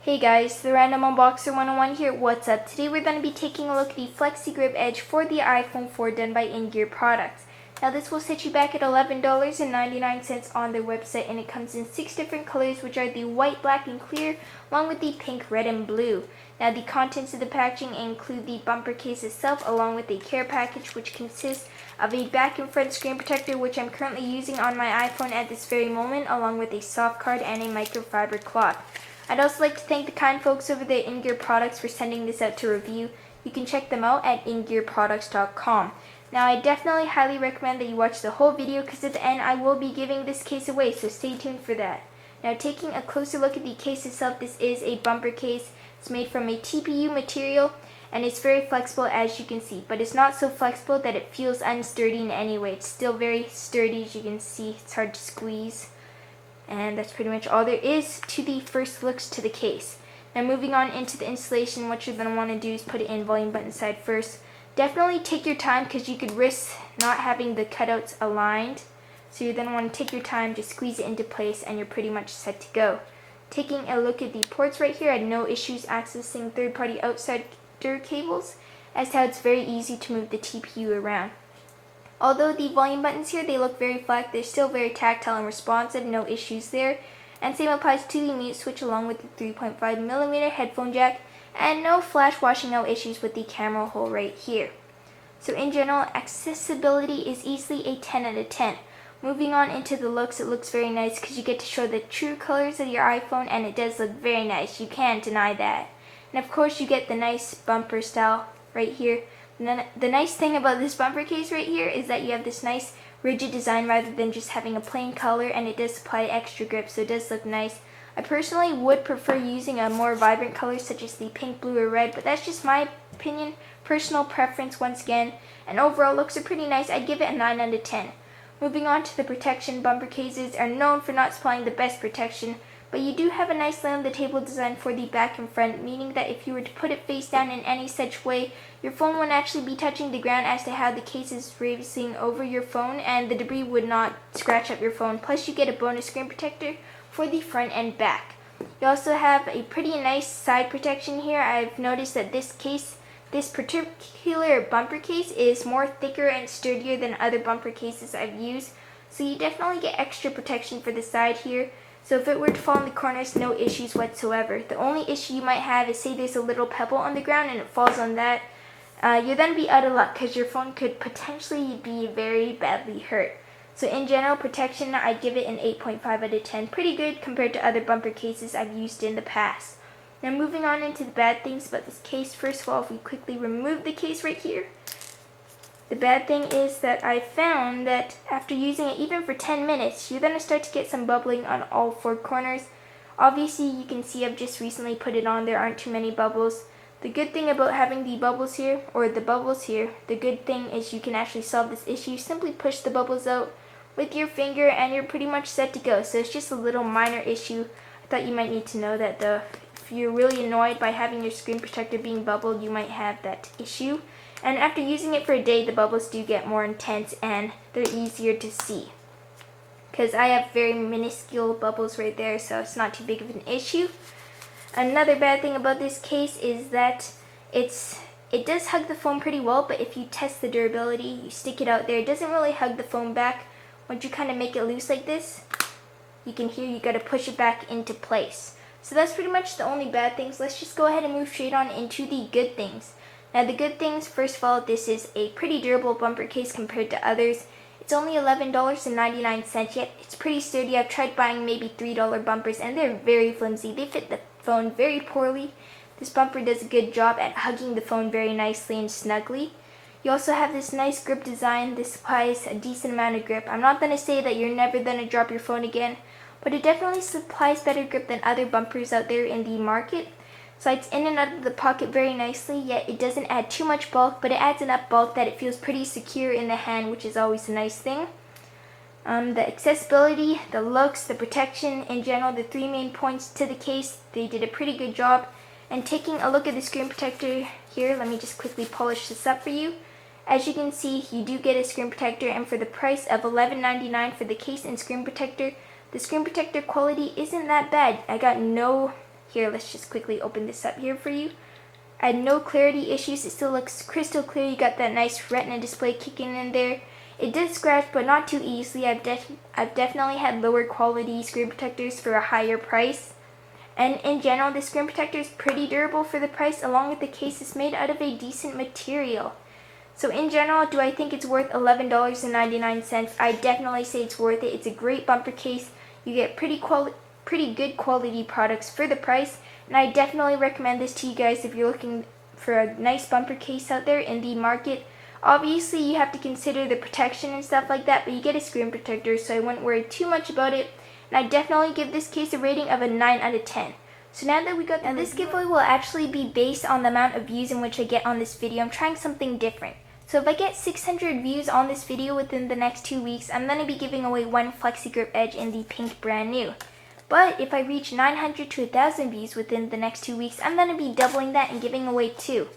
Hey guys, the Random Unboxer 101 here. What's up? Today we're going to be taking a look at the Flexi Grip Edge for the iPhone 4 done by Ingear products. Now this will set you back at $11.99 on their website, and it comes in 6 different colors, which are the white, black, and clear, along with the pink, red, and blue. Now the contents of the packaging include the bumper case itself, along with a care package which consists of a back and front screen protector, which I'm currently using on my iPhone at this very moment, along with a soft card and a microfiber cloth. I'd also like to thank the kind folks over at Ingear Products for sending this out to review. You can check them out at ingearproducts.com. Now, I definitely highly recommend that you watch the whole video, because at the end I will be giving this case away, so stay tuned for that. Now, taking a closer look at the case itself, this is a bumper case. It's made from a TPU material, and it's very flexible, as you can see, but it's not so flexible that it feels unsturdy in any way. It's still very sturdy, as you can see. It's hard to squeeze. And that's pretty much all there is to the first looks to the case. Now, moving on into the installation, what you're going to want to do is put it in volume button side first. Definitely take your time, because you could risk not having the cutouts aligned. So you then want to take your time, just squeeze it into place, and you're pretty much set to go. Taking a look at the ports right here, I had no issues accessing third-party outsider cables, as to how it's very easy to move the TPU around. Although the volume buttons here, they look very flat, they're still very tactile and responsive, no issues there. And same applies to the mute switch, along with the 3.5mm headphone jack, and no flash washing out issues with the camera hole right here. So in general, accessibility is easily a 10 out of 10. Moving on into the looks, it looks very nice because you get to show the true colors of your iPhone, and it does look very nice, you can't deny that. And of course you get the nice bumper style right here. The nice thing about this bumper case right here is that you have this nice rigid design rather than just having a plain color, and it does supply extra grip, so it does look nice. I personally would prefer using a more vibrant color such as the pink, blue, or red, but that's just my opinion, personal preference once again, and overall looks are pretty nice. I'd give it a 9 out of 10. Moving on to the protection, bumper cases are known for not supplying the best protection, but you do have a nice lay on the table design for the back and front, meaning that if you were to put it face down in any such way, your phone wouldn't actually be touching the ground, as to how the case is raising over your phone, and the debris would not scratch up your phone. Plus you get a bonus screen protector for the front and back. You also have a pretty nice side protection here. I've noticed that this particular bumper case is more thicker and sturdier than other bumper cases I've used, so you definitely get extra protection for the side here. So if it were to fall in the corners, no issues whatsoever. The only issue you might have is, say there's a little pebble on the ground and it falls on that. You'll then be out of luck, because your phone could potentially be very badly hurt. So in general, protection, I'd give it an 8.5 out of 10. Pretty good compared to other bumper cases I've used in the past. Now moving on into the bad things about this case. First of all, if we quickly remove the case right here, the bad thing is that I found that after using it even for 10 minutes, you're going to start to get some bubbling on all 4 corners. Obviously, you can see I've just recently put it on. There aren't too many bubbles. The good thing about having the bubbles here, the good thing is you can actually solve this issue. Simply push the bubbles out with your finger, and you're pretty much set to go. So it's just a little minor issue. I thought you might need to know that, though. If you're really annoyed by having your screen protector being bubbled, you might have that issue. And after using it for a day, the bubbles do get more intense and they're easier to see. Because I have very minuscule bubbles right there, so it's not too big of an issue. Another bad thing about this case is that it does hug the foam pretty well, but if you test the durability, you stick it out there, it doesn't really hug the foam back. Once you kind of make it loose like this, you can hear you got to push it back into place. So that's pretty much the only bad things. Let's just go ahead and move straight on into the good things. Now the good things, first of all, this is a pretty durable bumper case compared to others. It's only $11.99, yet it's pretty sturdy. I've tried buying maybe $3 bumpers, and they're very flimsy. They fit the phone very poorly. This bumper does a good job at hugging the phone very nicely and snugly. You also have this nice grip design. This supplies a decent amount of grip. I'm not going to say that you're never going to drop your phone again, but it definitely supplies better grip than other bumpers out there in the market. Slides in and out of the pocket very nicely, yet it doesn't add too much bulk, but it adds enough bulk that it feels pretty secure in the hand, which is always a nice thing. The accessibility, the looks, the protection, in general, the 3 main points to the case, they did a pretty good job. And taking a look at the screen protector here, let me just quickly polish this up for you. As you can see, you do get a screen protector, and for the price of $11.99 for the case and screen protector, the screen protector quality isn't that bad. I got no Here, let's just quickly open this up here for you. I had no clarity issues. It still looks crystal clear. You got that nice retina display kicking in there. It did scratch, but not too easily. I've definitely had lower quality screen protectors for a higher price. And in general, the screen protector is pretty durable for the price, along with the case is made out of a decent material. So in general, do I think it's worth $11.99? I definitely say it's worth it. It's a great bumper case. You get pretty good quality products for the price, and I definitely recommend this to you guys if you're looking for a nice bumper case out there in the market. Obviously, you have to consider the protection and stuff like that, but you get a screen protector, so I wouldn't worry too much about it. And I definitely give this case a rating of a 9 out of 10. So now that we got this giveaway will actually be based on the amount of views in which I get on this video. I'm trying something different. So if I get 600 views on this video within the next 2 weeks, I'm going to be giving away one Flexi Grip Edge in the pink brand new. But if I reach 900 to 1,000 views within the next 2 weeks, I'm going to be doubling that and giving away 2.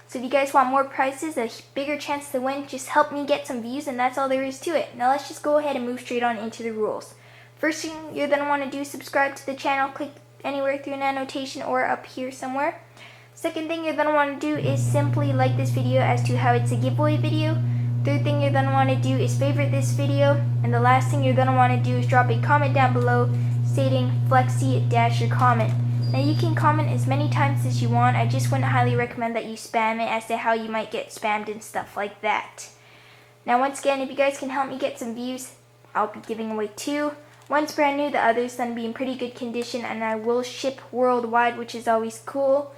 So if you guys want more prizes, a bigger chance to win, just help me get some views, and that's all there is to it. Now let's just go ahead and move straight on into the rules. First thing you're going to want to do is subscribe to the channel. Click anywhere through an annotation or up here somewhere. Second thing you're going to want to do is simply like this video as to how it's a giveaway video. Third thing you're going to want to do is favorite this video. And the last thing you're going to want to do is drop a comment down below stating flexi-comment. Now you can comment as many times as you want. I just wouldn't highly recommend that you spam it as to how you might get spammed and stuff like that. Now once again, if you guys can help me get some views, I'll be giving away 2. One's brand new, the other's going to be in pretty good condition, and I will ship worldwide, which is always cool.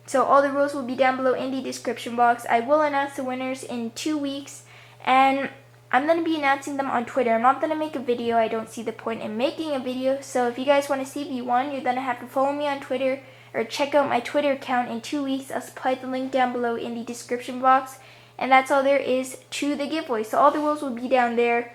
So all the rules will be down below in the description box. I will announce the winners in 2 weeks, and I'm going to be announcing them on Twitter. I'm not going to make a video. I don't see the point in making a video. So if you guys want to see if you won, you're going to have to follow me on Twitter or check out my Twitter account in 2 weeks. I'll supply the link down below in the description box. And that's all there is to the giveaway. So all the rules will be down there.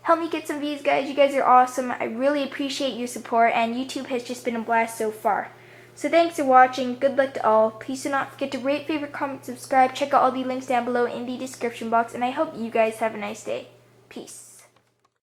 Help me get some views, guys. You guys are awesome. I really appreciate your support, and YouTube has just been a blast so far. So thanks for watching. Good luck to all. Please do not forget to rate, favorite, comment, subscribe. Check out all the links down below in the description box, and I hope you guys have a nice day. Peace.